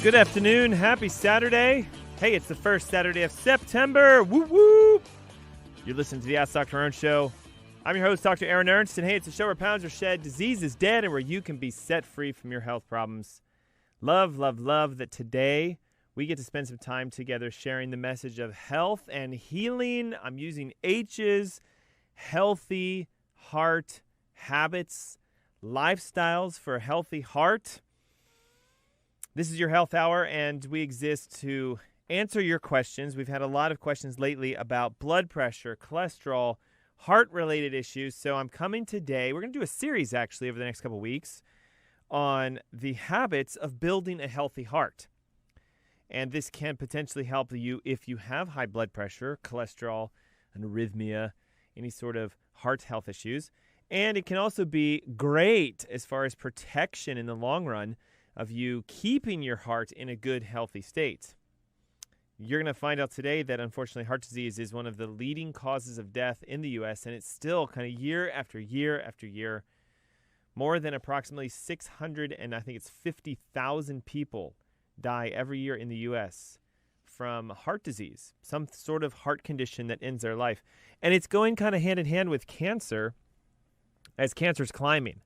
Good afternoon. Happy Saturday. Hey, it's the first Saturday of September. Woo woo. You're listening to the Ask Dr. Ernst Show. I'm your host, Dr. Aaron Ernst, and hey, it's a show where pounds are shed, disease is dead, and where you can be set free from your health problems. Love, love, love that today we get to spend some time together sharing the message of health and healing. I'm using H's, healthy heart habits, lifestyles for a healthy heart. This is your Health Hour, and we exist to answer your questions. We've had a lot of questions lately about blood pressure, cholesterol, heart-related issues. So I'm coming today. We're going to do a series, actually, over the next couple weeks on the habits of building a healthy heart. And this can potentially help you if you have high blood pressure, cholesterol, an arrhythmia, any sort of heart health issues. And it can also be great as far as protection in the long run of you keeping your heart in a good, healthy state. You're going to find out today that, unfortunately, heart disease is one of the leading causes of death in the U.S., and it's still kind of year after year after year. More than approximately 50,000 people die every year in the U.S. from heart disease, some sort of heart condition that ends their life. And it's going kind of hand in hand with cancer as cancer's climbing.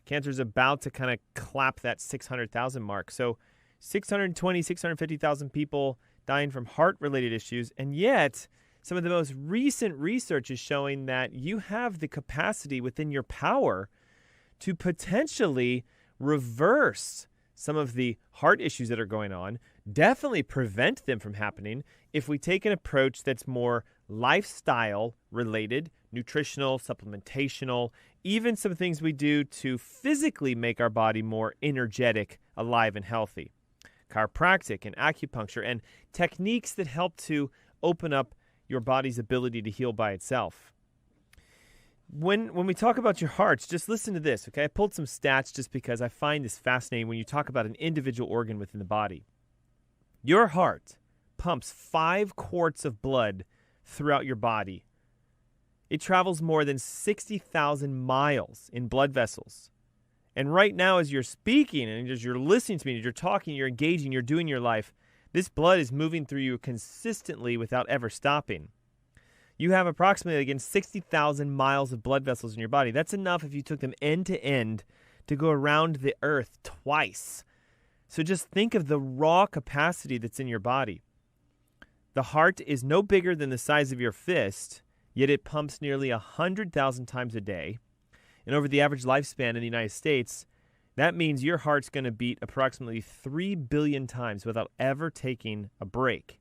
Cancer's about to kind of clap that 600,000 mark. So 650,000 people dying from heart-related issues. And yet, some of the most recent research is showing that you have the capacity within your power to potentially reverse some of the heart issues that are going on, definitely prevent them from happening if we take an approach that's more lifestyle-related, nutritional, supplementational, even some things we do to physically make our body more energetic, alive, and healthy. Chiropractic and acupuncture and techniques that help to open up your body's ability to heal by itself. When we talk about your hearts, just listen to this, okay? I pulled some stats just because I find this fascinating when you talk about an individual organ within the body. Your heart pumps 5 quarts of blood throughout your body. It travels more than 60,000 miles in blood vessels. And right now, as you're speaking and as you're listening to me, as you're talking, you're engaging, you're doing your life, this blood is moving through you consistently without ever stopping. You have approximately, again, 60,000 miles of blood vessels in your body. That's enough if you took them end to end to go around the earth twice. So just think of the raw capacity that's in your body. The heart is no bigger than the size of your fist, yet it pumps nearly 100,000 times a day. And over the average lifespan in the United States, that means your heart's going to beat approximately 3 billion times without ever taking a break.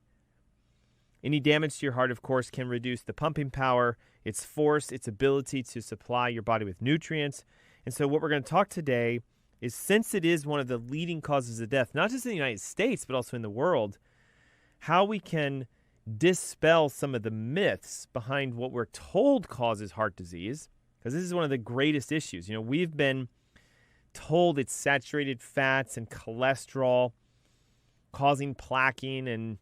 Any damage to your heart, of course, can reduce the pumping power, its force, its ability to supply your body with nutrients. And so what we're going to talk today is, since it is one of the leading causes of death, not just in the United States, but also in the world, how we can dispel some of the myths behind what we're told causes heart disease, because this is one of the greatest issues. You know, we've been told it's saturated fats and cholesterol causing plaquing and,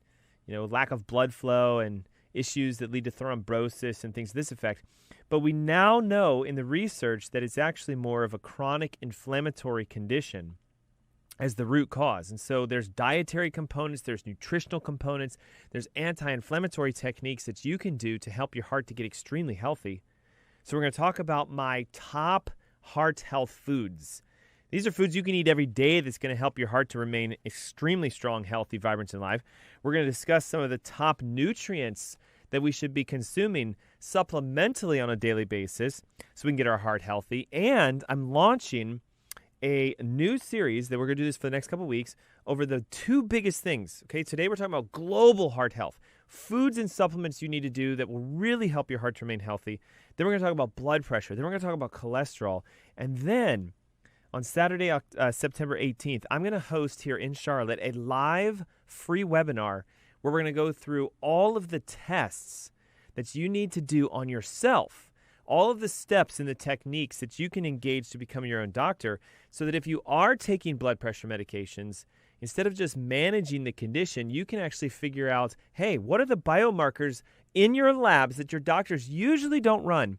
lack of blood flow and issues that lead to thrombosis and things to this effect. But we now know in the research that it's actually more of a chronic inflammatory condition as the root cause. And so there's dietary components, there's nutritional components, there's anti-inflammatory techniques that you can do to help your heart to get extremely healthy. So we're going to talk about my top heart health foods. These are foods you can eat every day that's going to help your heart to remain extremely strong, healthy, vibrant, and alive. We're going to discuss some of the top nutrients that we should be consuming supplementally on a daily basis so we can get our heart healthy. And I'm launching a new series that we're going to do this for the next couple of weeks over the 2 biggest things. Okay, today we're talking about global heart health, foods and supplements you need to do that will really help your heart to remain healthy. Then we're going to talk about blood pressure. Then we're going to talk about cholesterol. And then on Saturday, September 18th, I'm going to host here in Charlotte a live free webinar where we're going to go through all of the tests that you need to do on yourself, all of the steps and the techniques that you can engage to become your own doctor, so that if you are taking blood pressure medications, instead of just managing the condition, you can actually figure out, hey, what are the biomarkers in your labs that your doctors usually don't run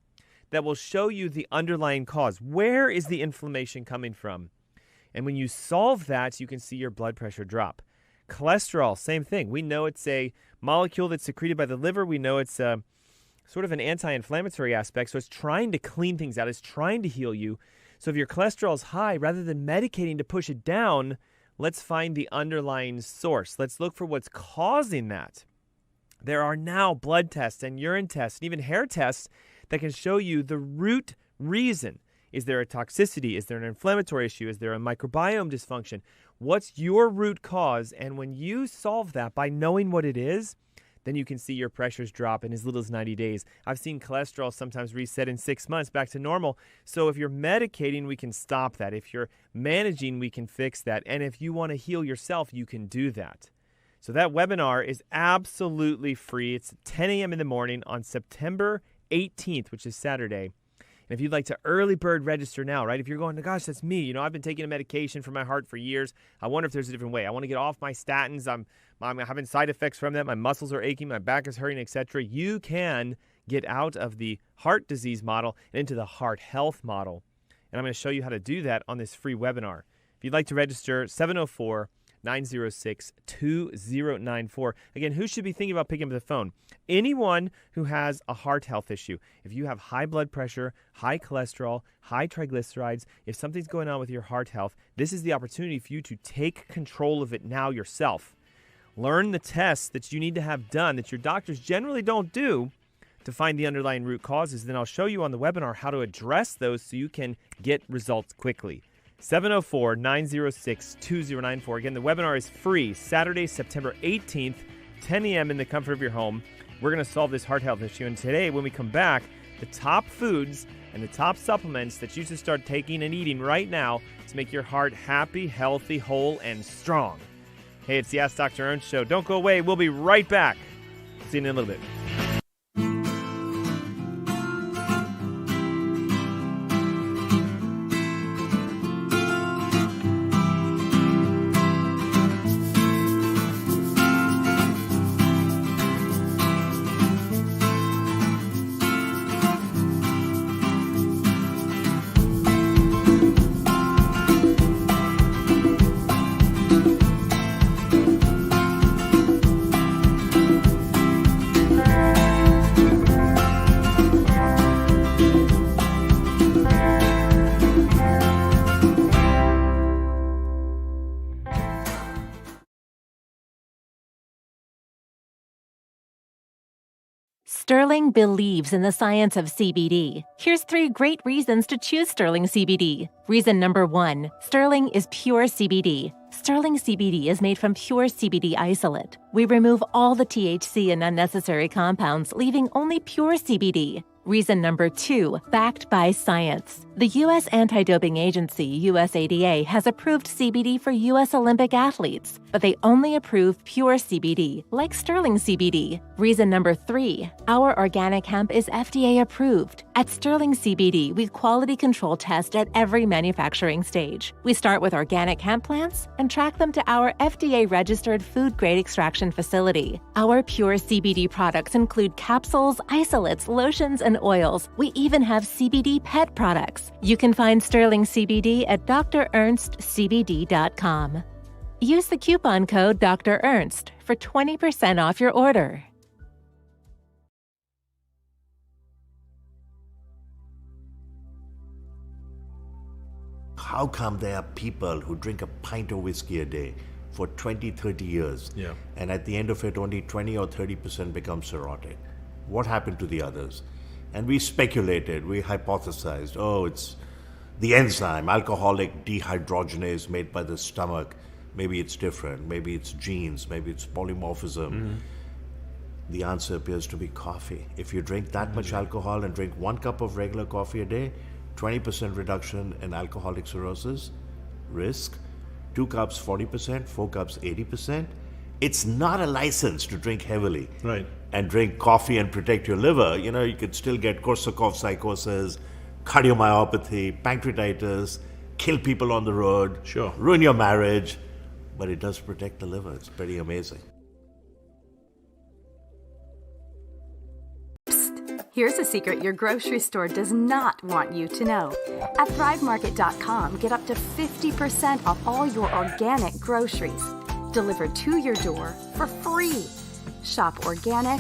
that will show you the underlying cause? Where is the inflammation coming from? And when you solve that, you can see your blood pressure drop. Cholesterol, same thing. We know it's a molecule that's secreted by the liver. We know it's sort of an anti-inflammatory aspect, so it's trying to clean things out. It's trying to heal you. So if your cholesterol is high, rather than medicating to push it down, let's find the underlying source. Let's look for what's causing that. There are now blood tests and urine tests and even hair tests that can show you the root reason. Is there a toxicity? Is there an inflammatory issue? Is there a microbiome dysfunction? What's your root cause? And when you solve that by knowing what it is, then you can see your pressures drop in as little as 90 days. I've seen cholesterol sometimes reset in 6 months back to normal. So if you're medicating, we can stop that. If you're managing, we can fix that. And if you want to heal yourself, you can do that. So that webinar is absolutely free. It's 10 a.m. in the morning on September 18th, which is Saturday. And if you'd like to early bird register now, right? If you're going, gosh, that's me. I've been taking a medication for my heart for years. I wonder if there's a different way. I want to get off my statins. I'm having side effects from that. My muscles are aching. My back is hurting, etc. You can get out of the heart disease model and into the heart health model. And I'm going to show you how to do that on this free webinar. If you'd like to register, 704-906-2094. Again, who should be thinking about picking up the phone? Anyone who has a heart health issue. If you have high blood pressure, high cholesterol, high triglycerides, if something's going on with your heart health, this is the opportunity for you to take control of it now yourself. Learn the tests that you need to have done that your doctors generally don't do to find the underlying root causes. Then I'll show you on the webinar how to address those so you can get results quickly. 704-906-2094. Again, the webinar is free, Saturday, September 18th, 10 a.m. in the comfort of your home. We're going to solve this heart health issue. And today, when we come back, the top foods and the top supplements that you should start taking and eating right now to make your heart happy, healthy, whole, and strong. Hey, it's the Ask Dr. Ernst Show. Don't go away. We'll be right back. See you in a little bit. Sterling believes in the science of CBD. Here's 3 great reasons to choose Sterling CBD. Reason number 1, Sterling is pure CBD. Sterling CBD is made from pure CBD isolate. We remove all the THC and unnecessary compounds, leaving only pure CBD. Reason number 2, backed by science. The U.S. Anti-Doping Agency, USADA, has approved CBD for U.S. Olympic athletes, but they only approve pure CBD, like Sterling CBD. Reason number 3, our organic hemp is FDA approved. At Sterling CBD, we quality control test at every manufacturing stage. We start with organic hemp plants and track them to our FDA-registered food-grade extraction facility. Our pure CBD products include capsules, isolates, lotions, and oils. We even have CBD pet products. You can find Sterling CBD at drernstscbd.com. Use the coupon code Dr. Ernst for 20% off your order. How come there are people who drink a pint of whiskey a day for 20, 30 years, and at the end of it only 20 or 30% become cirrhotic? What happened to the others? And we speculated, we hypothesized, it's the enzyme, alcoholic dehydrogenase made by the stomach. Maybe it's different, maybe it's genes, maybe it's polymorphism. Mm-hmm. The answer appears to be coffee. If you drink that much alcohol and drink 1 cup of regular coffee a day, 20% reduction in alcoholic cirrhosis risk, 2 cups 40%, 4 cups 80%. It's not a license to drink heavily. Right. And drink coffee and protect your liver. You could still get Korsakoff psychosis, cardiomyopathy, pancreatitis, kill people on the road, ruin your marriage, but it does protect the liver. It's pretty amazing. Here's a secret your grocery store does not want you to know. At ThriveMarket.com, get up to 50% off all your organic groceries. delivered to your door for free. Shop organic,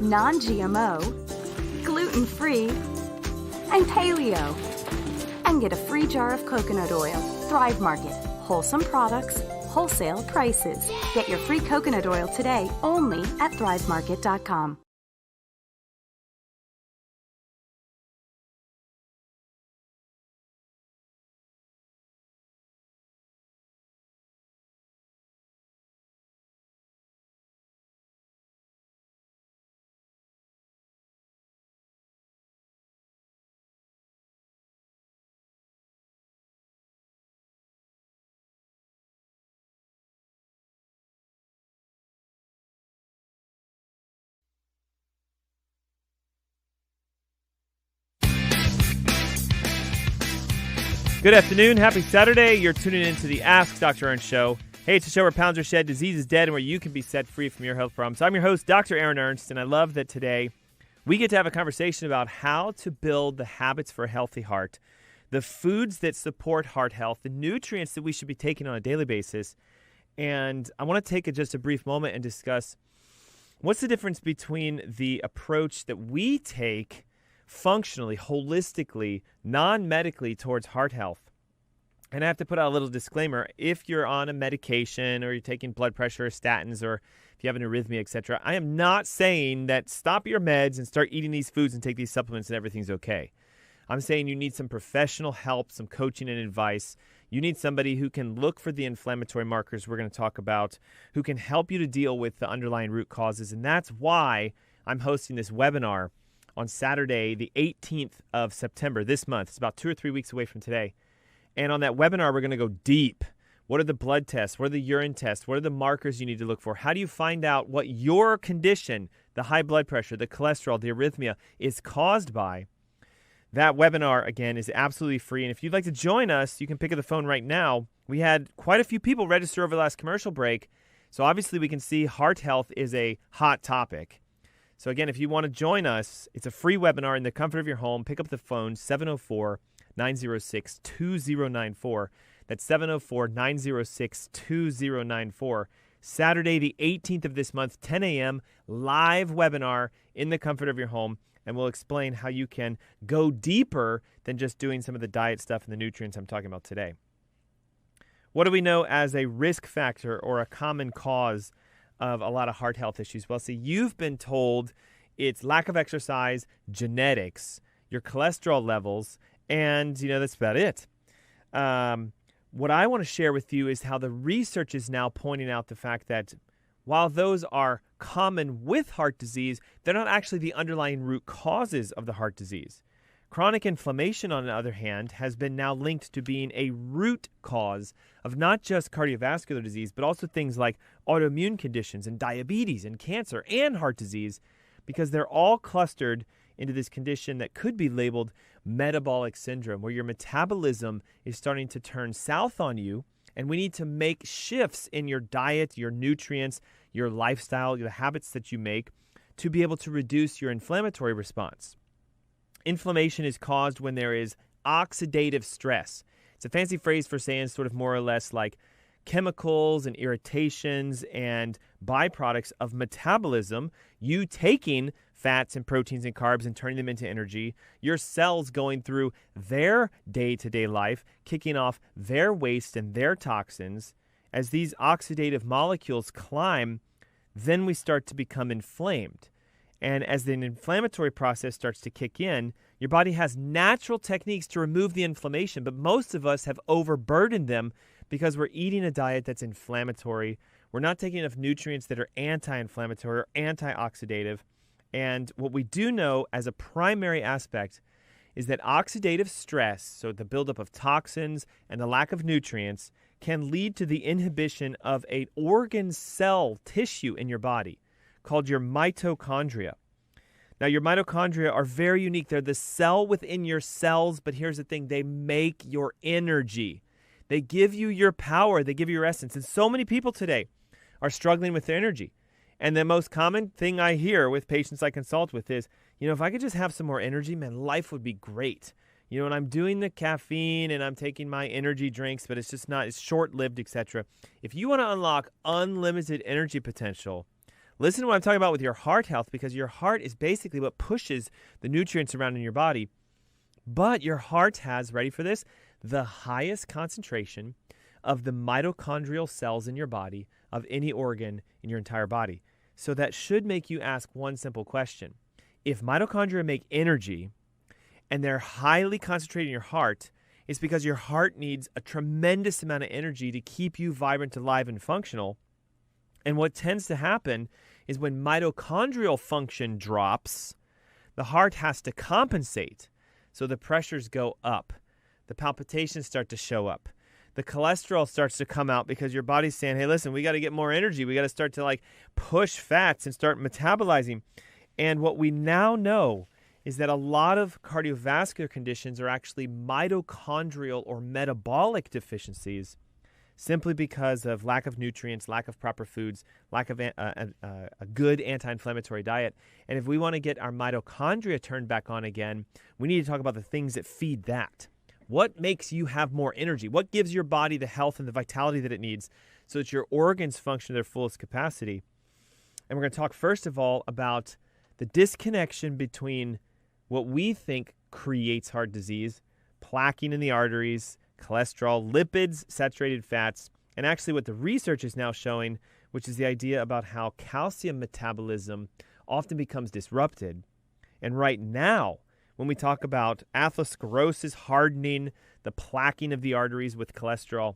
non-GMO, gluten-free, and paleo. And get a free jar of coconut oil. Thrive Market. Wholesome products, wholesale prices. Get your free coconut oil today only at thrivemarket.com. Good afternoon. Happy Saturday. You're tuning into the Ask Dr. Ernst Show. Hey, it's a show where pounds are shed, disease is dead, and where you can be set free from your health problems. I'm your host, Dr. Aaron Ernst, and I love that today we get to have a conversation about how to build the habits for a healthy heart, the foods that support heart health, the nutrients that we should be taking on a daily basis. And I want to take just a brief moment and discuss what's the difference between the approach that we take functionally, holistically, non-medically towards heart health. And I have to put out a little disclaimer. If you're on a medication or you're taking blood pressure or statins, or if you have an arrhythmia, etc., I am not saying that stop your meds and start eating these foods and take these supplements and everything's okay. I'm saying you need some professional help, some coaching and advice. You need somebody who can look for the inflammatory markers we're going to talk about, who can help you to deal with the underlying root causes. And that's why I'm hosting this webinar on Saturday, the 18th of September, this month. It's about 2 or 3 weeks away from today. And on that webinar, we're going to go deep. What are the blood tests? What are the urine tests? What are the markers you need to look for? How do you find out what your condition, the high blood pressure, the cholesterol, the arrhythmia, is caused by? That webinar, again, is absolutely free. And if you'd like to join us, you can pick up the phone right now. We had quite a few people register over the last commercial break. So obviously we can see heart health is a hot topic. So again, if you want to join us, it's a free webinar in the comfort of your home. Pick up the phone, 704-906-2094. That's 704-906-2094. Saturday, the 18th of this month, 10 a.m., live webinar in the comfort of your home. And we'll explain how you can go deeper than just doing some of the diet stuff and the nutrients I'm talking about today. What do we know as a risk factor or a common cause of a lot of heart health issues? Well, see, you've been told it's lack of exercise, genetics, your cholesterol levels, and, that's about it. What I want to share with you is how the research is now pointing out the fact that while those are common with heart disease, they're not actually the underlying root causes of the heart disease. Chronic inflammation, on the other hand, has been now linked to being a root cause of not just cardiovascular disease, but also things like autoimmune conditions and diabetes and cancer and heart disease, because they're all clustered into this condition that could be labeled metabolic syndrome, where your metabolism is starting to turn south on you, and we need to make shifts in your diet, your nutrients, your lifestyle, the habits that you make to be able to reduce your inflammatory response. Inflammation is caused when there is oxidative stress. It's a fancy phrase for saying sort of more or less like chemicals and irritations and byproducts of metabolism, you taking fats and proteins and carbs and turning them into energy, your cells going through their day-to-day life, kicking off their waste and their toxins. As these oxidative molecules climb, then we start to become inflamed. And as the inflammatory process starts to kick in, your body has natural techniques to remove the inflammation, but most of us have overburdened them because we're eating a diet that's inflammatory. We're not taking enough nutrients that are anti-inflammatory or antioxidative. And what we do know as a primary aspect is that oxidative stress, so the buildup of toxins and the lack of nutrients, can lead to the inhibition of an organ cell tissue in your body called your mitochondria. Now, your mitochondria are very unique. They're the cell within your cells, but here's the thing. They make your energy. They give you your power. They give you your essence. And so many people today are struggling with their energy. And the most common thing I hear with patients I consult with is, if I could just have some more energy, man, life would be great. when I'm doing the caffeine and I'm taking my energy drinks, but it's short-lived, etc. If you want to unlock unlimited energy potential, listen to what I'm talking about with your heart health, because your heart is basically what pushes the nutrients around in your body. But your heart has, ready for this, the highest concentration of the mitochondrial cells in your body of any organ in your entire body. So that should make you ask one simple question. If mitochondria make energy and they're highly concentrated in your heart, it's because your heart needs a tremendous amount of energy to keep you vibrant, alive, and functional. And what tends to happen is when mitochondrial function drops, the heart has to compensate. So the pressures go up. The palpitations start to show up. The cholesterol starts to come out because your body's saying, hey, listen, we got to get more energy. We got to start to push fats and start metabolizing. And what we now know is that a lot of cardiovascular conditions are actually mitochondrial or metabolic deficiencies, simply because of lack of nutrients, lack of proper foods, lack of a good anti-inflammatory diet. And if we want to get our mitochondria turned back on again, we need to talk about the things that feed that. What makes you have more energy? What gives your body the health and the vitality that it needs so that your organs function at their fullest capacity? And we're going to talk first of all about the disconnection between what we think creates heart disease, plaquing in the arteries, cholesterol, lipids, saturated fats, and actually what the research is now showing, which is the idea about how calcium metabolism often becomes disrupted. And right now, when we talk about atherosclerosis hardening, the plaquing of the arteries with cholesterol,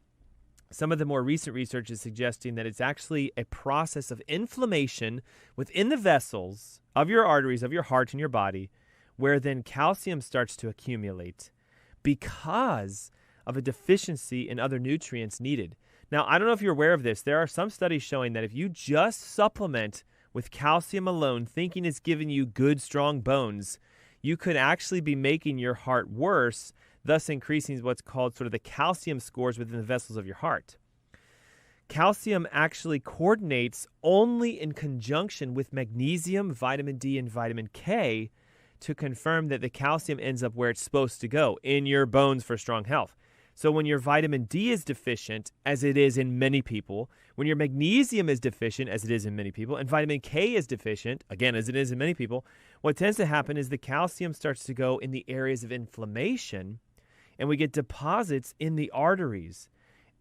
some of the more recent research is suggesting that it's actually a process of inflammation within the vessels of your arteries, of your heart and your body, where then calcium starts to accumulate because of a deficiency in other nutrients needed. Now, I don't know if you're aware of this. There are some studies showing that if you just supplement with calcium alone, thinking it's giving you good, strong bones, you could actually be making your heart worse, thus increasing what's called sort of the calcium scores within the vessels of your heart. Calcium actually coordinates only in conjunction with magnesium, vitamin D, and vitamin K to confirm that the calcium ends up where it's supposed to go, in your bones for strong health. So when your vitamin D is deficient, as it is in many people, when your magnesium is deficient, as it is in many people, and vitamin K is deficient, again, as it is in many people, what tends to happen is the calcium starts to go in the areas of inflammation, and we get deposits in the arteries.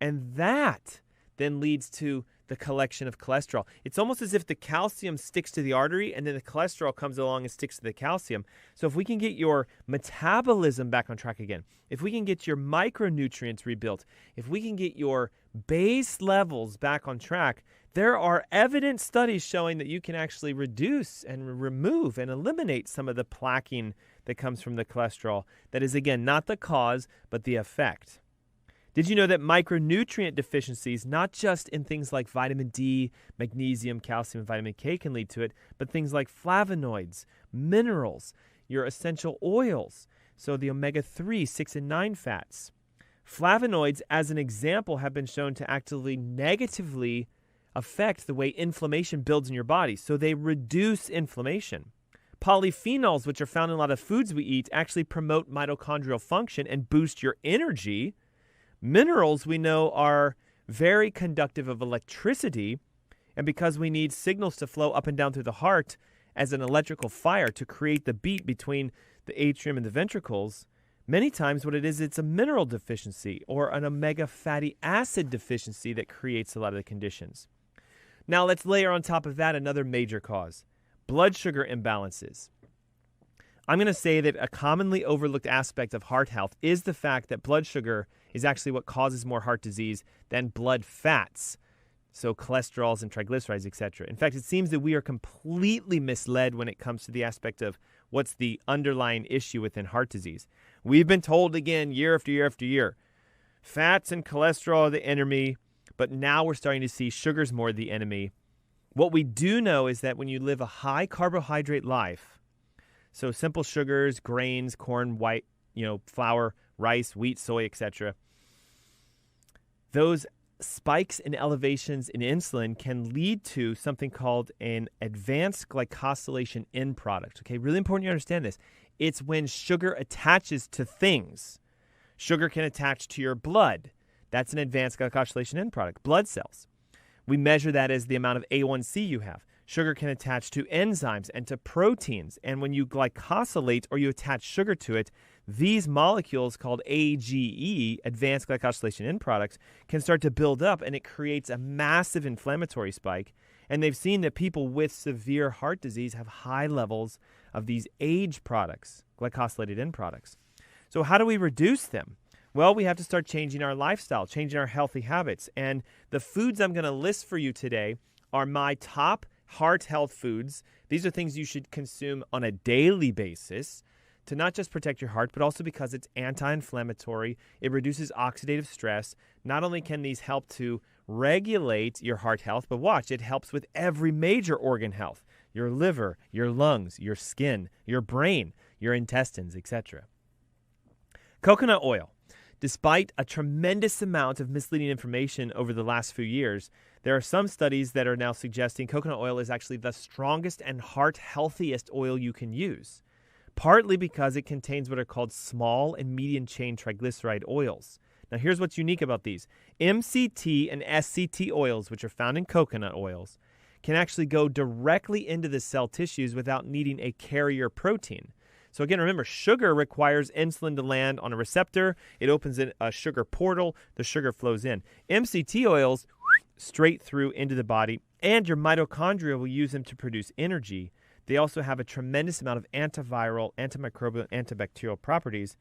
And that then leads to the collection of cholesterol. It's almost as if the calcium sticks to the artery and then the cholesterol comes along and sticks to the calcium. So if we can get your metabolism back on track again, if we can get your micronutrients rebuilt, if we can get your base levels back on track, there are evidence studies showing that you can actually reduce and remove and eliminate some of the plaquing that comes from the cholesterol. That is, again, not the cause, but the effect. Did you know that micronutrient deficiencies, not just in things like vitamin D, magnesium, calcium, and vitamin K can lead to it, but things like flavonoids, minerals, your essential oils, so the omega-3, 6, and 9 fats. Flavonoids, as an example, have been shown to actively negatively affect the way inflammation builds in your body, so they reduce inflammation. Polyphenols, which are found in a lot of foods we eat, actually promote mitochondrial function and boost your energy. Minerals, we know, are very conductive of electricity, and because we need signals to flow up and down through the heart as an electrical fire to create the beat between the atrium and the ventricles, many times what it is, it's a mineral deficiency or an omega fatty acid deficiency that creates a lot of the conditions. Now let's layer on top of that another major cause, blood sugar imbalances. I'm going to say that a commonly overlooked aspect of heart health is the fact that blood sugar is actually what causes more heart disease than blood fats, so cholesterols and triglycerides, etc. In fact, it seems that we are completely misled when it comes to the aspect of what's the underlying issue within heart disease. We've been told again year after year after year, fats and cholesterol are the enemy, but now we're starting to see sugar's more the enemy. What we do know is that when you live a high carbohydrate life, so simple sugars, grains, corn, white, flour, rice, wheat, soy, etc., those spikes and elevations in insulin can lead to something called an advanced glycosylation end product. Okay, really important you understand this. It's when sugar attaches to things. Sugar can attach to your blood. That's an advanced glycosylation end product, blood cells. We measure that as the amount of A1C you have. Sugar can attach to enzymes and to proteins. And when you glycosylate or you attach sugar to it, these molecules called AGE, advanced glycosylation end products, can start to build up, and it creates a massive inflammatory spike. And they've seen that people with severe heart disease have high levels of these AGE products, glycosylated end products. So how do we reduce them? Well, we have to start changing our lifestyle, changing our healthy habits. And the foods I'm going to list for you today are my top heart health foods. These are things you should consume on a daily basis to not just protect your heart, but also because it's anti-inflammatory. It reduces oxidative stress. Not only can these help to regulate your heart health, but watch, it helps with every major organ health: your liver, your lungs, your skin, your brain, your intestines, etc. Coconut oil. Despite a tremendous amount of misleading information over the last few years, there are some studies that are now suggesting coconut oil is actually the strongest and heart healthiest oil you can use, partly because it contains what are called small and medium chain triglyceride oils. Now, here's what's unique about these. MCT and SCT oils, which are found in coconut oils, can actually go directly into the cell tissues without needing a carrier protein. So again, remember, sugar requires insulin to land on a receptor. It opens a sugar portal. The sugar flows in. MCT oils, straight through into the body, and your mitochondria will use them to produce energy. They also have a tremendous amount of antiviral, antimicrobial, antibacterial properties.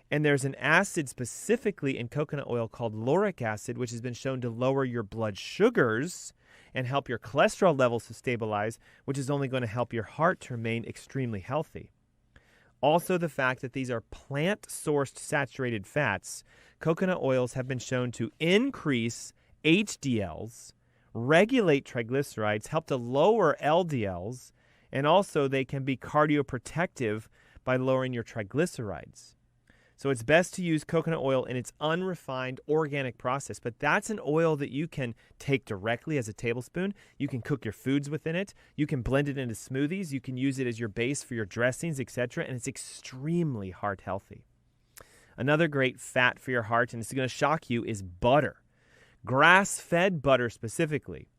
And there's an acid specifically in coconut oil called lauric acid, which has been shown to lower your blood sugars and help your cholesterol levels to stabilize, which is only going to help your heart to remain extremely healthy. Also, the fact that these are plant-sourced saturated fats, coconut oils have been shown to increase HDLs, regulate triglycerides, help to lower LDLs, and also they can be cardioprotective by lowering your triglycerides. So it's best to use coconut oil in its unrefined organic process, but that's an oil that you can take directly as a tablespoon. You can cook your foods within it. You can blend it into smoothies. You can use it as your base for your dressings, etc., and it's extremely heart healthy. Another great fat for your heart, and this is going to shock you, is butter. Grass-fed butter specifically.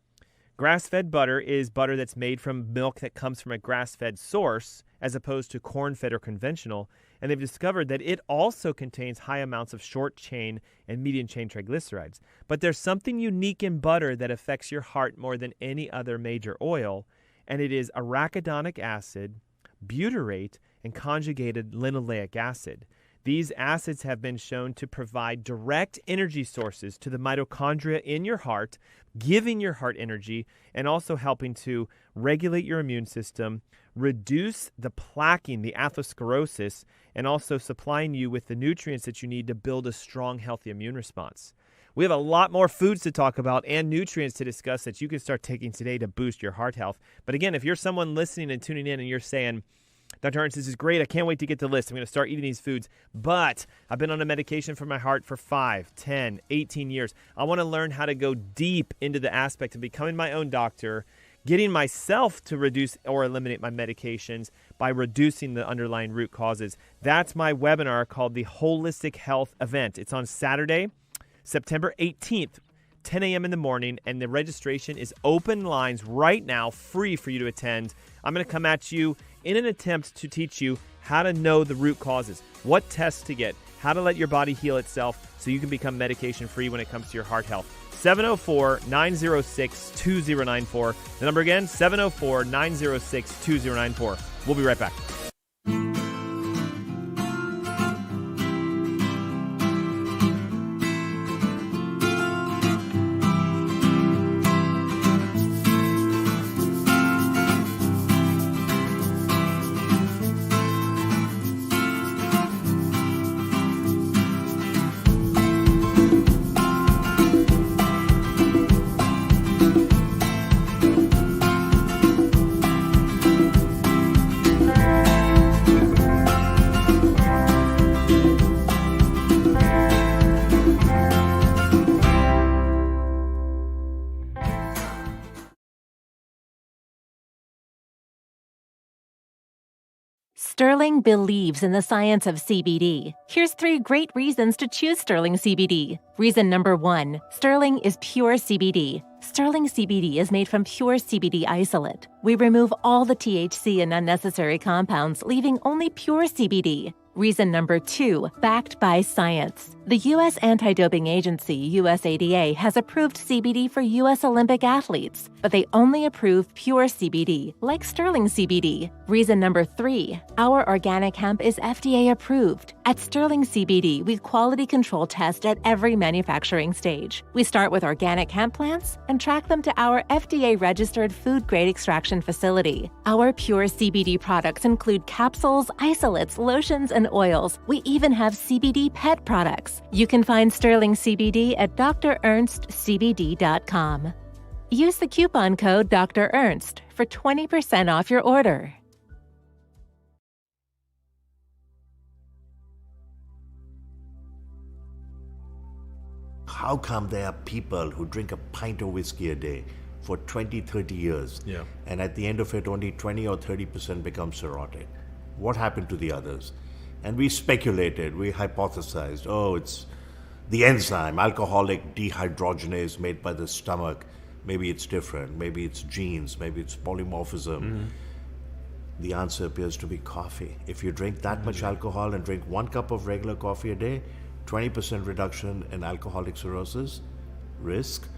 Grass-fed butter is butter that's made from milk that comes from a grass-fed source as opposed to corn-fed or conventional, and they've discovered that it also contains high amounts of short-chain and medium-chain triglycerides. But there's something unique in butter that affects your heart more than any other major oil, and it is arachidonic acid, butyrate, and conjugated linoleic acid. These acids have been shown to provide direct energy sources to the mitochondria in your heart, giving your heart energy, and also helping to regulate your immune system, reduce the plaquing, the atherosclerosis, and also supplying you with the nutrients that you need to build a strong, healthy immune response. We have a lot more foods to talk about and nutrients to discuss that you can start taking today to boost your heart health. But again, if you're someone listening and tuning in and you're saying, Dr. Ernst, this is great. I can't wait to get the list. I'm going to start eating these foods. But I've been on a medication for my heart for 5, 10, 18 years. I want to learn how to go deep into the aspect of becoming my own doctor, getting myself to reduce or eliminate my medications by reducing the underlying root causes. That's my webinar called the Holistic Health Event. It's on Saturday, September 18th, 10 a.m. in the morning, and the registration is open lines right now, free for you to attend. I'm going to come at you in an attempt to teach you how to know the root causes, what tests to get, how to let your body heal itself so you can become medication-free when it comes to your heart health. 704-906-2094. The number again, 704-906-2094. We'll be right back. Sterling believes in the science of CBD. Here's 3 great reasons to choose Sterling CBD. Reason number 1, Sterling is pure CBD. Sterling CBD is made from pure CBD isolate. We remove all the THC and unnecessary compounds, leaving only pure CBD. Reason number 2, backed by science. The U.S. Anti-Doping Agency, USADA, has approved CBD for U.S. Olympic athletes, but they only approve pure CBD, like Sterling CBD. Reason number 3, our organic hemp is FDA approved. At Sterling CBD, we quality control test at every manufacturing stage. We start with organic hemp plants and track them to our FDA-registered food-grade extraction facility. Our pure CBD products include capsules, isolates, lotions, and oils. We even have CBD pet products. You can find Sterling CBD at drernstscbd.com. Use the coupon code Dr. Ernst for 20% off your order. How come there are people who drink a pint of whiskey a day for 20, 30 years, and at the end of it, only 20 or 30% become cirrhotic? What happened to the others? And we speculated, we hypothesized, it's the enzyme, alcoholic dehydrogenase made by the stomach. Maybe it's different. Maybe it's genes. Maybe it's polymorphism. The answer appears to be coffee. If you drink that much alcohol and drink 1 cup of regular coffee a day, 20% reduction in alcoholic cirrhosis risk.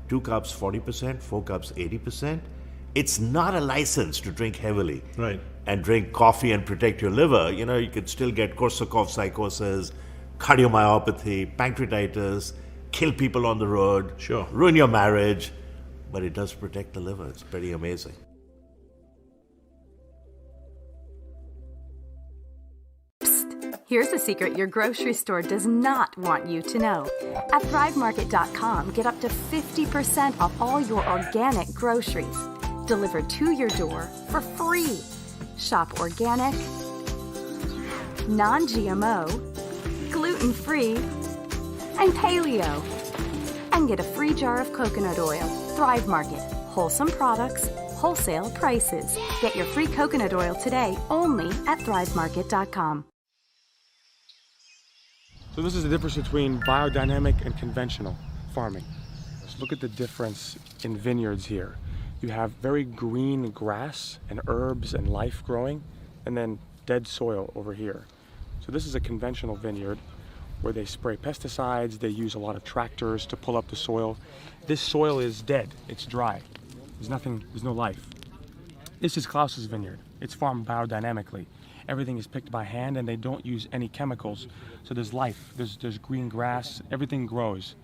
2 cups, 40%. 4 cups, 80%. It's not a license to drink heavily. Right. And drink coffee and protect your liver. You could still get Korsakoff psychosis, cardiomyopathy, pancreatitis, kill people on the road, ruin your marriage, but it does protect the liver. It's pretty amazing. Here's a secret your grocery store does not want you to know. At ThriveMarket.com, get up to 50% off all your organic groceries delivered to your door for free. Shop organic, non-GMO, gluten-free, and paleo. And get a free jar of coconut oil. Thrive Market. Wholesome products, wholesale prices. Get your free coconut oil today only at ThriveMarket.com. So this is the difference between biodynamic and conventional farming. Let's look at the difference in vineyards here. You have very green grass and herbs and life growing, and then dead soil over here. So this is a conventional vineyard where they spray pesticides, they use a lot of tractors to pull up the soil. This soil is dead, it's dry. There's no life. This is Klaus's vineyard. It's farmed biodynamically. Everything is picked by hand and they don't use any chemicals. So there's life, there's green grass, everything grows.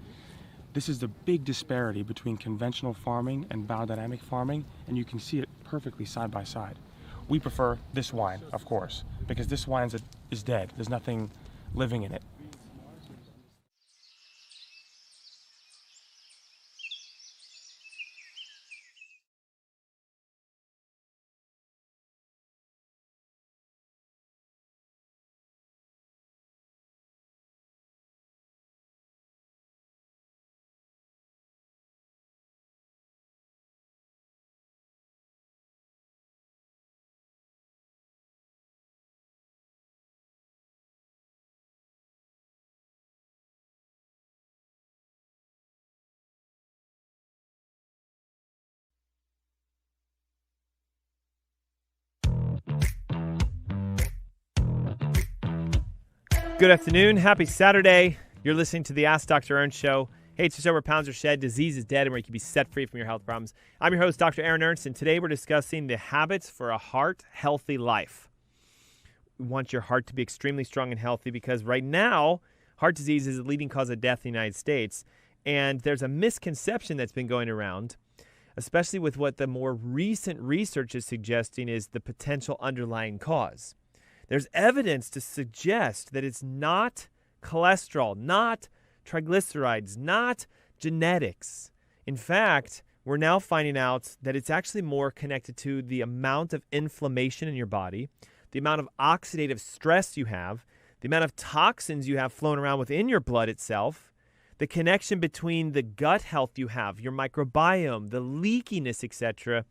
This is the big disparity between conventional farming and biodynamic farming, and you can see it perfectly side by side. We prefer this wine, of course, because this wine is dead. There's nothing living in it. Good afternoon. Happy Saturday. You're listening to the Ask Dr. Ernst Show. Hey, it's just over pounds are shed, disease is dead, and where you can be set free from your health problems. I'm your host, Dr. Aaron Ernst, and today we're discussing the habits for a heart-healthy life. We want your heart to be extremely strong and healthy because right now, heart disease is the leading cause of death in the United States, and there's a misconception that's been going around, especially with what the more recent research is suggesting is the potential underlying cause. There's evidence to suggest that it's not cholesterol, not triglycerides, not genetics. In fact, we're now finding out that it's actually more connected to the amount of inflammation in your body, the amount of oxidative stress you have, the amount of toxins you have flowing around within your blood itself, the connection between the gut health you have, your microbiome, the leakiness, etc.,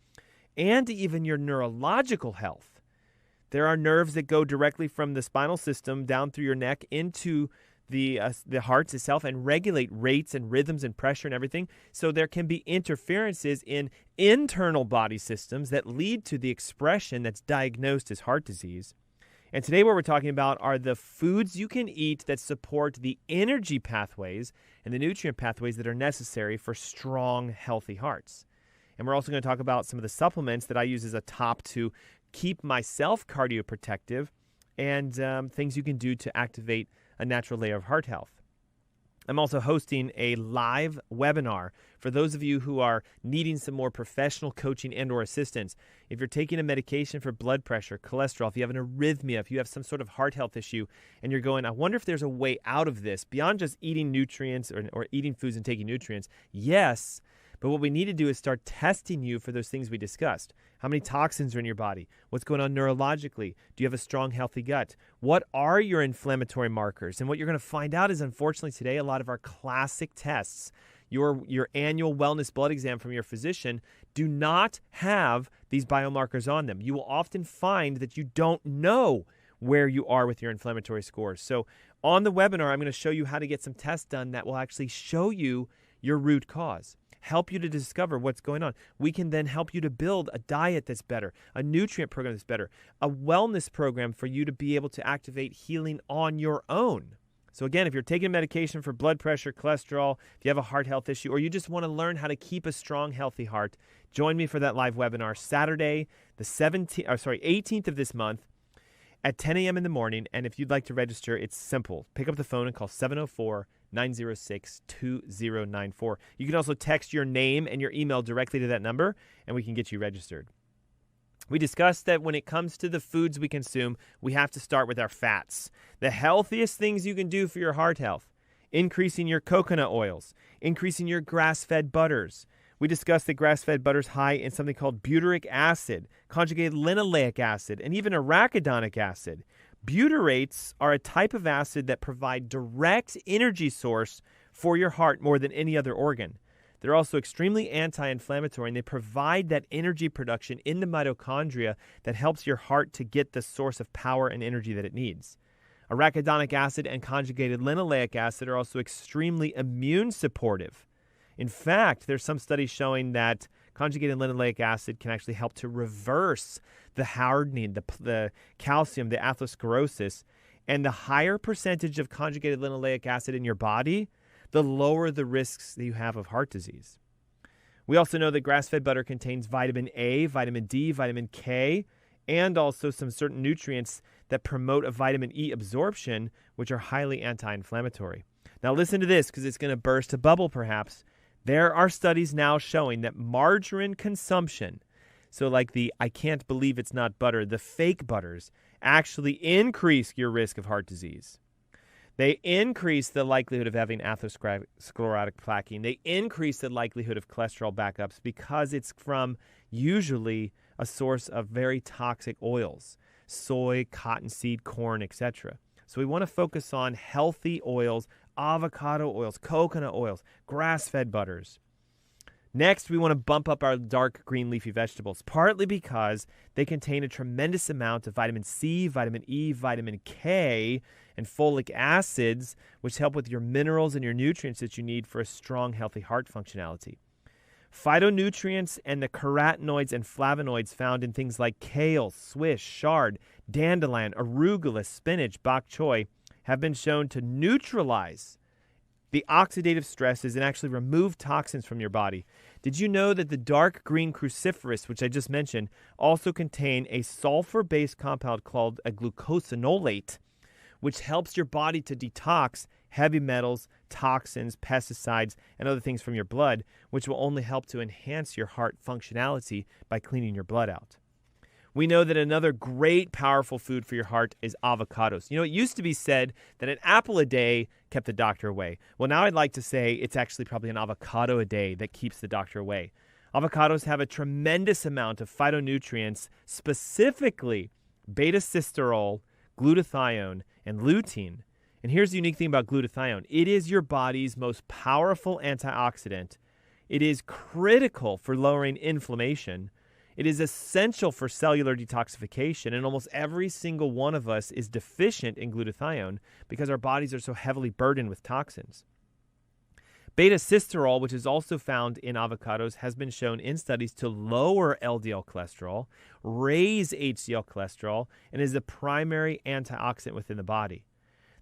and even your neurological health. There are nerves that go directly from the spinal system down through your neck into the heart itself and regulate rates and rhythms and pressure and everything. So there can be interferences in internal body systems that lead to the expression that's diagnosed as heart disease. And today what we're talking about are the foods you can eat that support the energy pathways and the nutrient pathways that are necessary for strong, healthy hearts. And we're also going to talk about some of the supplements that I use as a top to keep myself cardioprotective and things you can do to activate a natural layer of heart health. I'm also hosting a live webinar for those of you who are needing some more professional coaching and or assistance. If you're taking a medication for blood pressure, cholesterol, if you have an arrhythmia, if you have some sort of heart health issue, and you're going, I wonder if there's a way out of this beyond just eating nutrients or eating foods and taking nutrients. Yes, but what we need to do is start testing you for those things we discussed. How many toxins are in your body? What's going on neurologically? Do you have a strong, healthy gut? What are your inflammatory markers? And what you're going to find out is, unfortunately, today, a lot of our classic tests, your annual wellness blood exam from your physician, do not have these biomarkers on them. You will often find that you don't know where you are with your inflammatory scores. So on the webinar, I'm going to show you how to get some tests done that will actually show you your root cause, help you to discover what's going on. We can then help you to build a diet that's better, a nutrient program that's better, a wellness program for you to be able to activate healing on your own. So again, if you're taking medication for blood pressure, cholesterol, if you have a heart health issue, or you just want to learn how to keep a strong, healthy heart, join me for that live webinar Saturday, the 18th of this month at 10 a.m. in the morning. And if you'd like to register, it's simple. Pick up the phone and call 704-906-2094. You can also text your name and your email directly to that number, and we can get you registered. We discussed that when it comes to the foods we consume, we have to start with our fats. The healthiest things you can do for your heart health: increasing your coconut oils, increasing your grass-fed butters. We discussed that grass-fed butter is high in something called butyric acid, conjugated linoleic acid, and even arachidonic acid. Butyrates are a type of acid that provide direct energy source for your heart more than any other organ. They're also extremely anti-inflammatory, and they provide that energy production in the mitochondria that helps your heart to get the source of power and energy that it needs. Arachidonic acid and conjugated linoleic acid are also extremely immune supportive. In fact, there's some studies showing that conjugated linoleic acid can actually help to reverse the hardening, the calcium, the atherosclerosis, and the higher percentage of conjugated linoleic acid in your body, the lower the risks that you have of heart disease. We also know that grass-fed butter contains vitamin A, vitamin D, vitamin K, and also some certain nutrients that promote a vitamin E absorption, which are highly anti-inflammatory. Now listen to this, because it's going to burst a bubble perhaps. There are studies now showing that margarine consumption, so like the I can't believe it's not butter, the fake butters, actually increase your risk of heart disease. They increase the likelihood of having atherosclerotic plaquing. They increase the likelihood of cholesterol backups because it's from usually a source of very toxic oils, soy, cottonseed, corn, etc. So we want to focus on healthy oils, avocado oils, coconut oils, grass-fed butters. Next, we want to bump up our dark green leafy vegetables, partly because they contain a tremendous amount of vitamin C, vitamin E, vitamin K, and folic acids, which help with your minerals and your nutrients that you need for a strong, healthy heart functionality. Phytonutrients and the carotenoids and flavonoids found in things like kale, swish, chard, dandelion, arugula, spinach, bok choy have been shown to neutralize the oxidative stresses and actually remove toxins from your body. Did you know that the dark green cruciferous, which I just mentioned, also contain a sulfur-based compound called a glucosinolate, which helps your body to detox heavy metals, toxins, pesticides, and other things from your blood, which will only help to enhance your heart functionality by cleaning your blood out. We know that another great, powerful food for your heart is avocados. You know, it used to be said that an apple a day kept the doctor away. Well, now I'd like to say it's actually probably an avocado a day that keeps the doctor away. Avocados have a tremendous amount of phytonutrients, specifically beta-sitosterol, glutathione, and lutein. And here's the unique thing about glutathione. It is your body's most powerful antioxidant. It is critical for lowering inflammation. It is essential for cellular detoxification, and almost every single one of us is deficient in glutathione because our bodies are so heavily burdened with toxins. Beta-sitosterol, which is also found in avocados, has been shown in studies to lower LDL cholesterol, raise HDL cholesterol, and is the primary antioxidant within the body.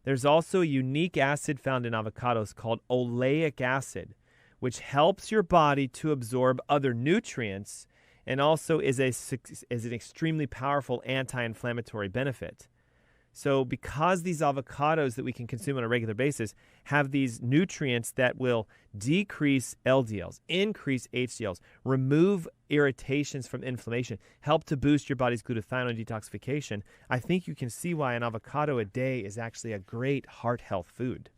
There's also a unique acid found in avocados called oleic acid, which helps your body to absorb other nutrients and also is an extremely powerful anti-inflammatory benefit. So because these avocados that we can consume on a regular basis have these nutrients that will decrease LDLs, increase HDLs, remove irritations from inflammation, help to boost your body's glutathione detoxification, I think you can see why an avocado a day is actually a great heart health food.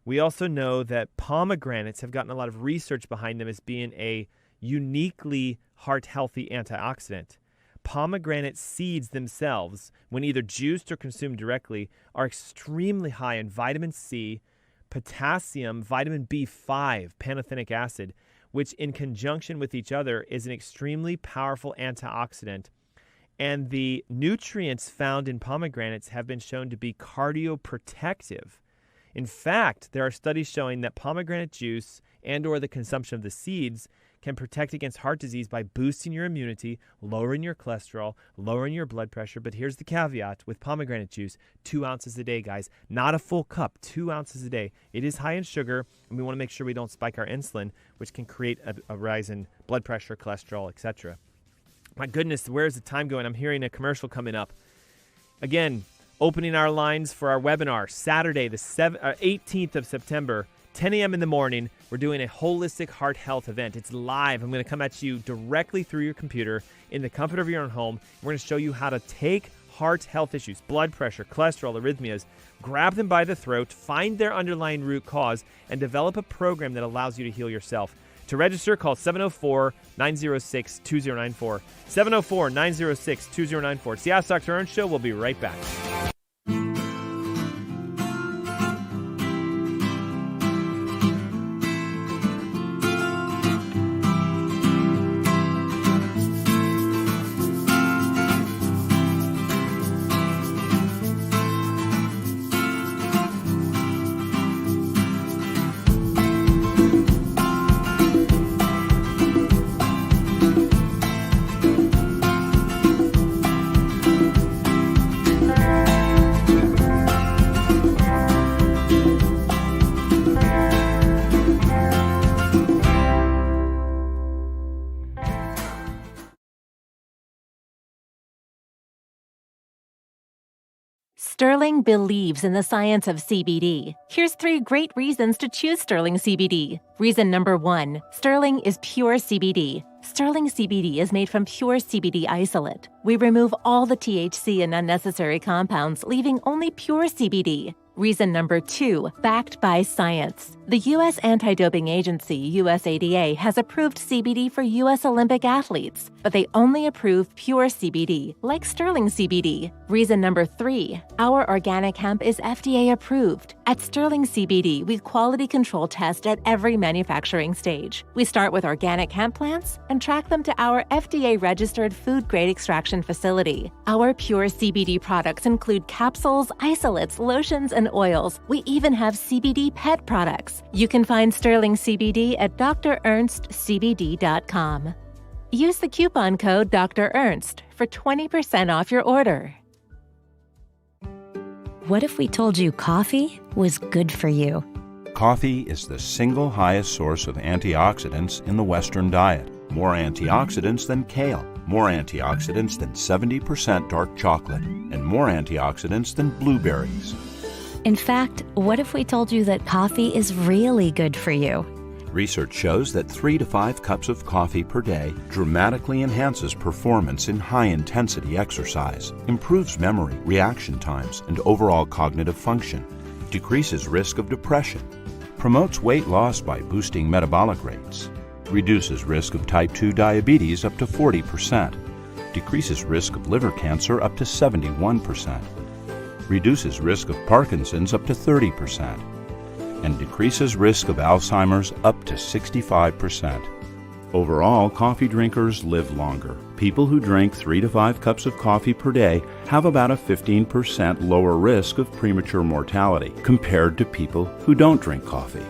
We also know that pomegranates have gotten a lot of research behind them as being a uniquely heart-healthy antioxidant. Pomegranate seeds themselves, when either juiced or consumed directly, are extremely high in vitamin C, potassium, vitamin B5, pantothenic acid, which in conjunction with each other is an extremely powerful antioxidant. And the nutrients found in pomegranates have been shown to be cardioprotective. In fact, there are studies showing that pomegranate juice and/or the consumption of the seeds can protect against heart disease by boosting your immunity, lowering your cholesterol, lowering your blood pressure. But here's the caveat with pomegranate juice: 2 ounces a day, guys. Not a full cup, 2 ounces a day. It is high in sugar, and we want to make sure we don't spike our insulin, which can create a rise in blood pressure, cholesterol, etc. My goodness, where's the time going? I'm hearing a commercial coming up. Again, opening our lines for our webinar, Saturday, the 18th of September, 10 a.m. in the morning. We're doing a holistic heart health event. It's live. I'm going to come at you directly through your computer in the comfort of your own home. We're going to show you how to take heart health issues, blood pressure, cholesterol, arrhythmias, grab them by the throat, find their underlying root cause, and develop a program that allows you to heal yourself. To register, call 704-906-2094. 704-906-2094. It's the Ask Dr. Ernst Show. We'll be right back. Sterling believes in the science of CBD. Here's 3 great reasons to choose Sterling CBD. Reason number 1, Sterling is pure CBD. Sterling CBD is made from pure CBD isolate. We remove all the THC and unnecessary compounds, leaving only pure CBD. Reason number 2, backed by science. The U.S. Anti-Doping Agency, USADA, has approved CBD for U.S. Olympic athletes, but they only approve pure CBD, like Sterling CBD. Reason number 3, our organic hemp is FDA approved. At Sterling CBD, we quality control test at every manufacturing stage. We start with organic hemp plants and track them to our FDA-registered food-grade extraction facility. Our pure CBD products include capsules, isolates, lotions, and oils. We even have CBD pet products. You can find Sterling CBD at drernstscbd.com. Use the coupon code Dr. Ernst for 20% off your order. What if we told you coffee was good for you? Coffee is the single highest source of antioxidants in the Western diet. More antioxidants than kale, more antioxidants than 70% dark chocolate, and more antioxidants than blueberries. In fact, what if we told you that coffee is really good for you? Research shows that 3 to 5 cups of coffee per day dramatically enhances performance in high-intensity exercise, improves memory, reaction times, and overall cognitive function, decreases risk of depression, promotes weight loss by boosting metabolic rates, reduces risk of type 2 diabetes up to 40%, decreases risk of liver cancer up to 71%, reduces risk of Parkinson's up to 30%, and decreases risk of Alzheimer's up to 65%. Overall, coffee drinkers live longer. People who drink 3 to 5 cups of coffee per day have about a 15% lower risk of premature mortality compared to people who don't drink coffee.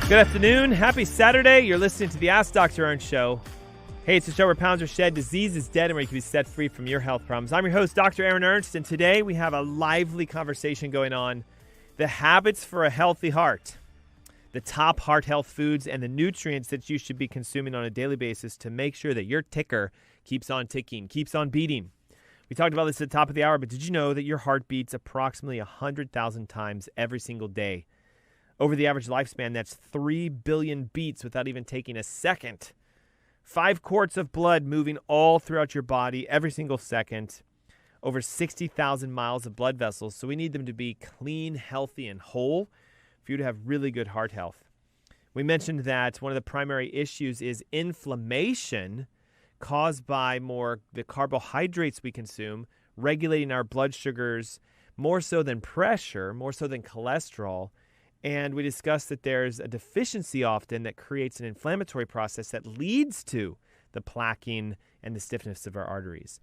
Good afternoon. Happy Saturday. You're listening to the Ask Dr. Ernst Show. Hey, it's a show where pounds are shed, disease is dead, and where you can be set free from your health problems. I'm your host, Dr. Aaron Ernst, and today we have a lively conversation going on. The habits for a healthy heart, the top heart health foods, and the nutrients that you should be consuming on a daily basis to make sure that your ticker keeps on ticking, keeps on beating. We talked about this at the top of the hour, but did you know that your heart beats approximately 100,000 times every single day? Over the average lifespan, that's 3 billion beats without even taking a second. 5 quarts of blood moving all throughout your body every single second. Over 60,000 miles of blood vessels. So we need them to be clean, healthy, and whole for you to have really good heart health. We mentioned that one of the primary issues is inflammation caused by the carbohydrates we consume, regulating our blood sugars more so than pressure, more so than cholesterol. And we discussed that there's a deficiency often that creates an inflammatory process that leads to the plaquing and the stiffness of our arteries.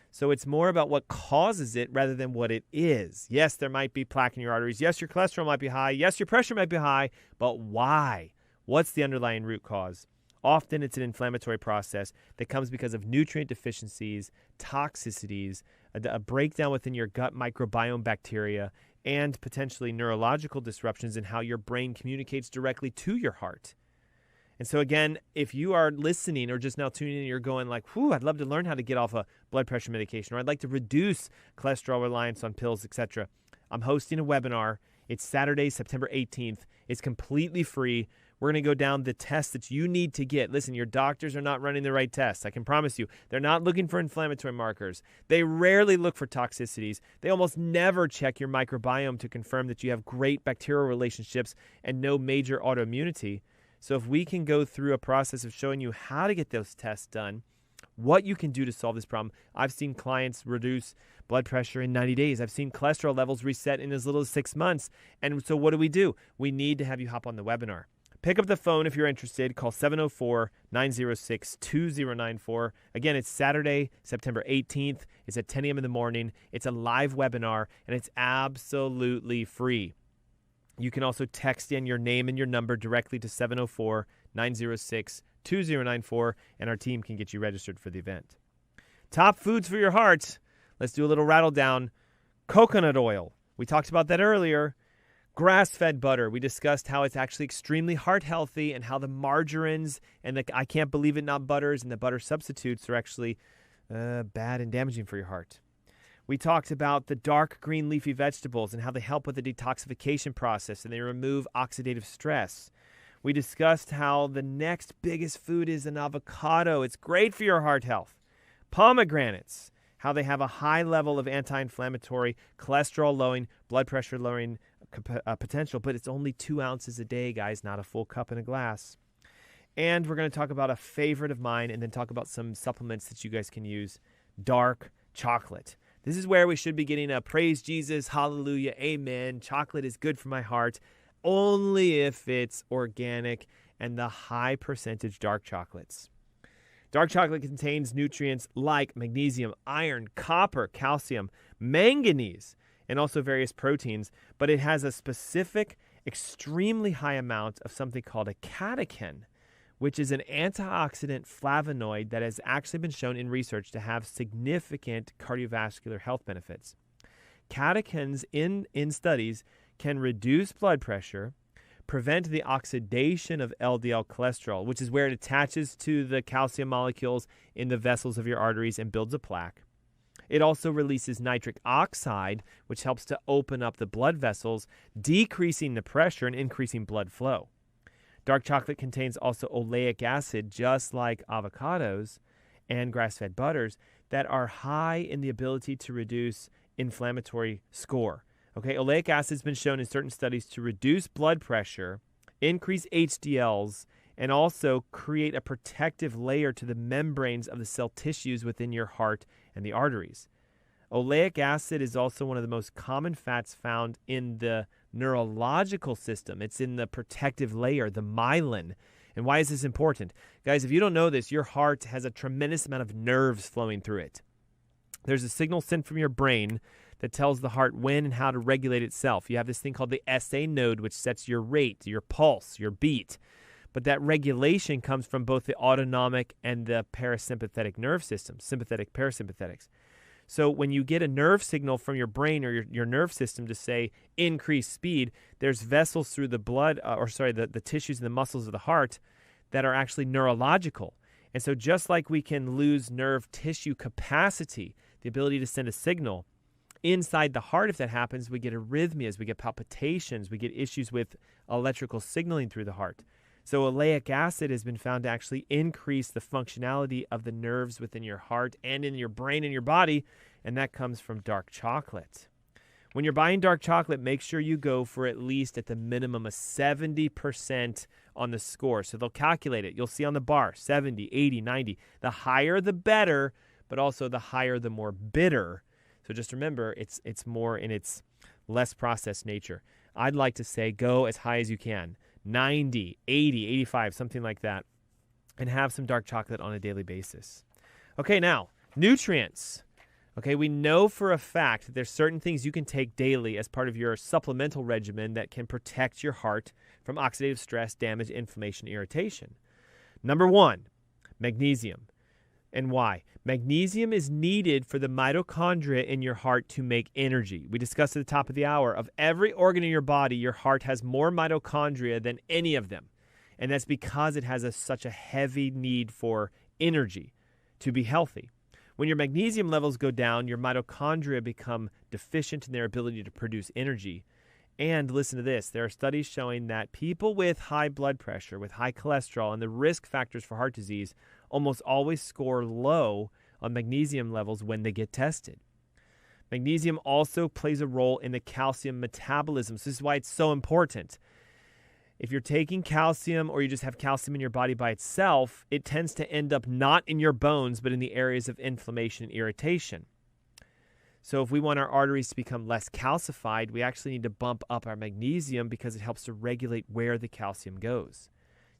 So it's more about what causes it rather than what it is. Yes, there might be plaque in your arteries. Yes, your cholesterol might be high. Yes, your pressure might be high. But why? What's the underlying root cause? Often it's an inflammatory process that comes because of nutrient deficiencies, toxicities, a breakdown within your gut microbiome bacteria, and potentially neurological disruptions in how your brain communicates directly to your heart. And so again, if you are listening or just now tuning in, you're going like, whew, I'd love to learn how to get off a blood pressure medication, or I'd like to reduce cholesterol reliance on pills, etc. I'm hosting a webinar. It's Saturday, September 18th. It's completely free. We're going to go down the tests that you need to get. Listen, your doctors are not running the right tests. I can promise you. They're not looking for inflammatory markers. They rarely look for toxicities. They almost never check your microbiome to confirm that you have great bacterial relationships and no major autoimmunity. So if we can go through a process of showing you how to get those tests done, what you can do to solve this problem. I've seen clients reduce blood pressure in 90 days. I've seen cholesterol levels reset in as little as 6 months. And so what do? We need to have you hop on the webinar. Pick up the phone if you're interested. Call 704-906-2094. Again, it's Saturday, September 18th. It's at 10 a.m. in the morning. It's a live webinar, and it's absolutely free. You can also text in your name and your number directly to 704-906-2094, and our team can get you registered for the event. Top foods for your heart. Let's do a little rattle down. Coconut oil. We talked about that earlier. Grass-fed butter. We discussed how it's actually extremely heart healthy and how the margarines and the I can't believe it not butters and the butter substitutes are actually bad and damaging for your heart. We talked about the dark green leafy vegetables and how they help with the detoxification process and they remove oxidative stress. We discussed how the next biggest food is an avocado. It's great for your heart health. Pomegranates, how they have a high level of anti-inflammatory, cholesterol-lowering, blood pressure-lowering potential, but it's only 2 ounces a day, guys, not a full cup in a glass. And we're going to talk about a favorite of mine and then talk about some supplements that you guys can use. Dark chocolate. This is where we should be getting a praise Jesus, hallelujah, amen. Chocolate is good for my heart only if it's organic and the high percentage dark chocolates. Dark chocolate contains nutrients like magnesium, iron, copper, calcium, manganese, and also various proteins, but it has a specific extremely high amount of something called a catechin, which is an antioxidant flavonoid that has actually been shown in research to have significant cardiovascular health benefits. Catechins in studies can reduce blood pressure, prevent the oxidation of LDL cholesterol, which is where it attaches to the calcium molecules in the vessels of your arteries and builds a plaque. It also releases nitric oxide, which helps to open up the blood vessels, decreasing the pressure and increasing blood flow. Dark chocolate contains also oleic acid, just like avocados and grass-fed butters, that are high in the ability to reduce inflammatory score. Okay, oleic acid has been shown in certain studies to reduce blood pressure, increase HDLs, and also create a protective layer to the membranes of the cell tissues within your heart and the arteries. Oleic acid is also one of the most common fats found in the neurological system. It's in the protective layer, the myelin. And why is this important? Guys, if you don't know this, your heart has a tremendous amount of nerves flowing through it. There's a signal sent from your brain that tells the heart when and how to regulate itself. You have this thing called the SA node, which sets your rate, your pulse, your beat. But that regulation comes from both the autonomic and the parasympathetic nerve systems, sympathetic, parasympathetics. So when you get a nerve signal from your brain or your nerve system to say increase speed, there's vessels through the blood, the tissues and the muscles of the heart that are actually neurological. And so just like we can lose nerve tissue capacity, the ability to send a signal, inside the heart, if that happens, we get arrhythmias, we get palpitations, we get issues with electrical signaling through the heart. So oleic acid has been found to actually increase the functionality of the nerves within your heart and in your brain and your body, and that comes from dark chocolate. When you're buying dark chocolate, make sure you go for at least at the minimum a 70% on the score. So they'll calculate it. You'll see on the bar, 70, 80, 90. The higher the better, but also the higher the more bitter. So just remember, it's more in its less processed nature. I'd like to say go as high as you can. 90, 80, 85, something like that, and have some dark chocolate on a daily basis. Okay, now, nutrients. Okay, we know for a fact that there's certain things you can take daily as part of your supplemental regimen that can protect your heart from oxidative stress, damage, inflammation, irritation. Number one, magnesium. And why? Magnesium is needed for the mitochondria in your heart to make energy. We discussed at the top of the hour, of every organ in your body, your heart has more mitochondria than any of them. And that's because it has such a heavy need for energy to be healthy. When your magnesium levels go down, your mitochondria become deficient in their ability to produce energy. And listen to this, there are studies showing that people with high blood pressure, with high cholesterol, and the risk factors for heart disease almost always score low on magnesium levels when they get tested. Magnesium also plays a role in the calcium metabolism. So this is why it's so important. If you're taking calcium or you just have calcium in your body by itself, it tends to end up not in your bones, but in the areas of inflammation and irritation. So if we want our arteries to become less calcified, we actually need to bump up our magnesium because it helps to regulate where the calcium goes.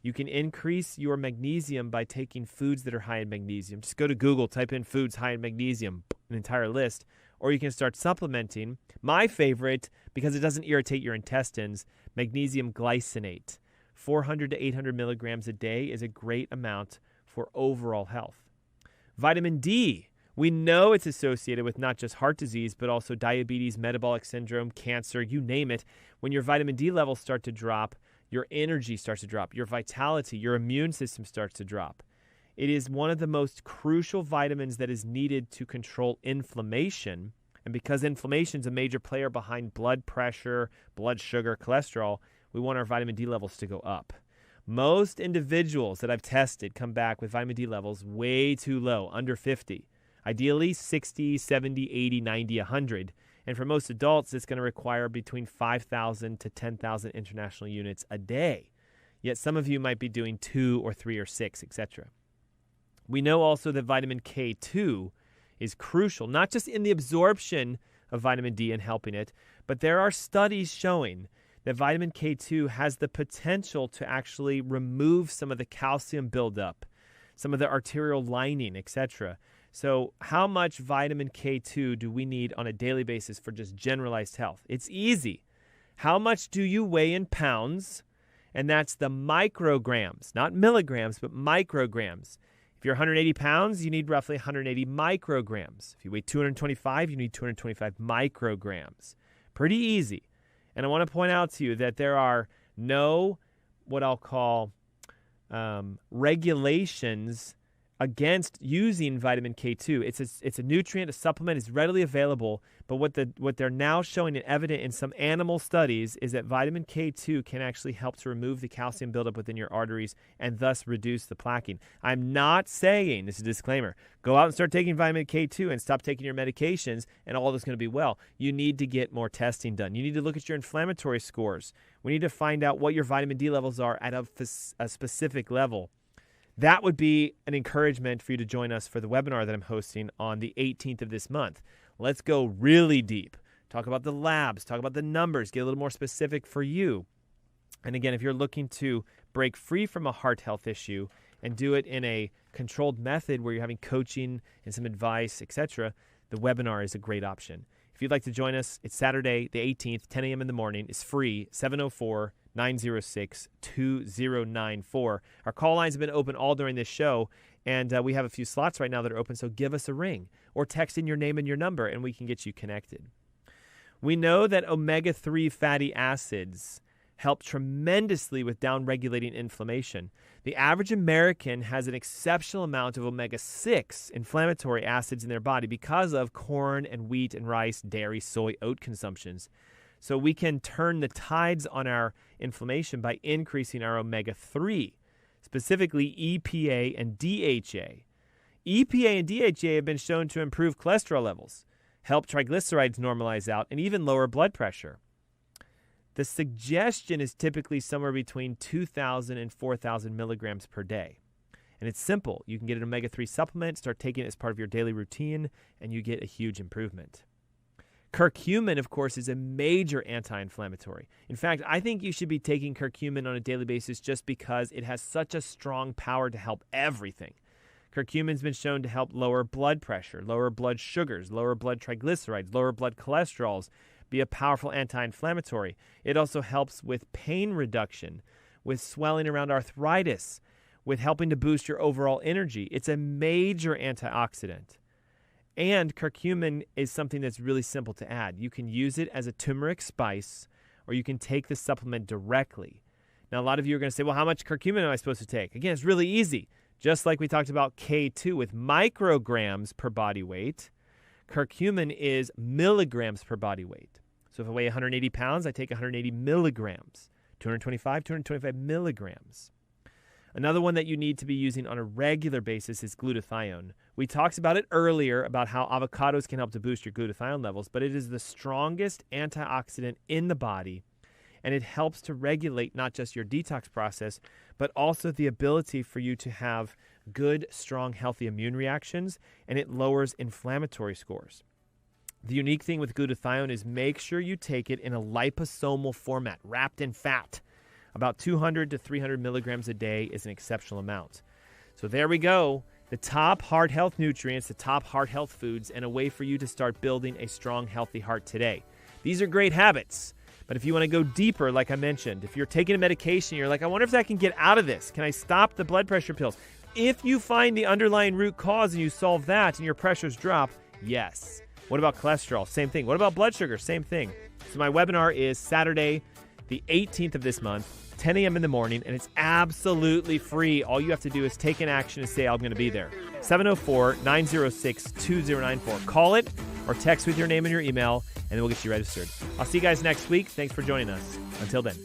You can increase your magnesium by taking foods that are high in magnesium. Just go to Google, type in foods high in magnesium, an entire list. Or you can start supplementing. My favorite, because it doesn't irritate your intestines, magnesium glycinate. 400 to 800 milligrams a day is a great amount for overall health. Vitamin D. We know it's associated with not just heart disease, but also diabetes, metabolic syndrome, cancer, you name it. When your vitamin D levels start to drop, your energy starts to drop, your vitality, your immune system starts to drop. It is one of the most crucial vitamins that is needed to control inflammation. And because inflammation is a major player behind blood pressure, blood sugar, cholesterol, we want our vitamin D levels to go up. Most individuals that I've tested come back with vitamin D levels way too low, under 50. Ideally 60, 70, 80, 90, 100. And for most adults, it's going to require between 5,000 to 10,000 international units a day. Yet some of you might be doing 2 or 3 or 6, etc. We know also that vitamin K2 is crucial, not just in the absorption of vitamin D and helping it, but there are studies showing that vitamin K2 has the potential to actually remove some of the calcium buildup, some of the arterial lining, etc. So how much vitamin K2 do we need on a daily basis for just generalized health? It's easy. How much do you weigh in pounds? And that's the micrograms, not milligrams, but micrograms. If you're 180 pounds, you need roughly 180 micrograms. If you weigh 225, you need 225 micrograms. Pretty easy. And I want to point out to you that there are no, what I'll call, regulations against using vitamin K2. It's a nutrient, a supplement, is readily available, but what they're now showing and evident in some animal studies is that vitamin K2 can actually help to remove the calcium buildup within your arteries and thus reduce the plaquing. I'm not saying, this is a disclaimer, go out and start taking vitamin K2 and stop taking your medications and all that's going to be well. You need to get more testing done. You need to look at your inflammatory scores. We need to find out what your vitamin D levels are at a specific level. That would be an encouragement for you to join us for the webinar that I'm hosting on the 18th of this month. Let's go really deep. Talk about the labs, talk about the numbers, get a little more specific for you. And again, if you're looking to break free from a heart health issue and do it in a controlled method where you're having coaching and some advice, etc., the webinar is a great option. If you'd like to join us, it's Saturday, the 18th, 10 a.m. in the morning. It's free, 704-906-2094. Our call lines have been open all during this show, and we have a few slots right now that are open, so give us a ring or text in your name and your number, and we can get you connected. We know that omega-3 fatty acids help tremendously with downregulating inflammation. The average American has an exceptional amount of omega-6 inflammatory acids in their body because of corn and wheat and rice, dairy, soy, oat consumptions. So we can turn the tides on our inflammation by increasing our omega-3, specifically EPA and DHA. EPA and DHA have been shown to improve cholesterol levels, help triglycerides normalize out, and even lower blood pressure. The suggestion is typically somewhere between 2,000 and 4,000 milligrams per day. And it's simple. You can get an omega-3 supplement, start taking it as part of your daily routine, and you get a huge improvement. Curcumin, of course, is a major anti-inflammatory. In fact, I think you should be taking curcumin on a daily basis just because it has such a strong power to help everything. Curcumin's been shown to help lower blood pressure, lower blood sugars, lower blood triglycerides, lower blood cholesterols, be a powerful anti-inflammatory. It also helps with pain reduction, with swelling around arthritis, with helping to boost your overall energy. It's a major antioxidant. And curcumin is something that's really simple to add. You can use it as a turmeric spice, or you can take the supplement directly. Now, a lot of you are going to say, well, how much curcumin am I supposed to take? Again, it's really easy. Just like we talked about K2 with micrograms per body weight, curcumin is milligrams per body weight. So if I weigh 180 pounds, I take 180 milligrams. 225 milligrams. Another one that you need to be using on a regular basis is glutathione. We talked about it earlier about how avocados can help to boost your glutathione levels, but it is the strongest antioxidant in the body, and it helps to regulate not just your detox process, but also the ability for you to have good, strong, healthy immune reactions, and it lowers inflammatory scores. The unique thing with glutathione is make sure you take it in a liposomal format, wrapped in fat. About 200 to 300 milligrams a day is an exceptional amount. So there we go. The top heart health nutrients, the top heart health foods, and a way for you to start building a strong, healthy heart today. These are great habits. But if you want to go deeper, like I mentioned, if you're taking a medication, you're like, I wonder if I can get out of this. Can I stop the blood pressure pills? If you find the underlying root cause and you solve that and your pressures drop, yes. What about cholesterol? Same thing. What about blood sugar? Same thing. So my webinar is Saturday, the 18th of this month, 10 a.m. in the morning, and it's absolutely free. All you have to do is take an action and say, I'm going to be there. 704-906-2094. Call it or text with your name and your email, and then we'll get you registered. I'll see you guys next week. Thanks for joining us. Until then.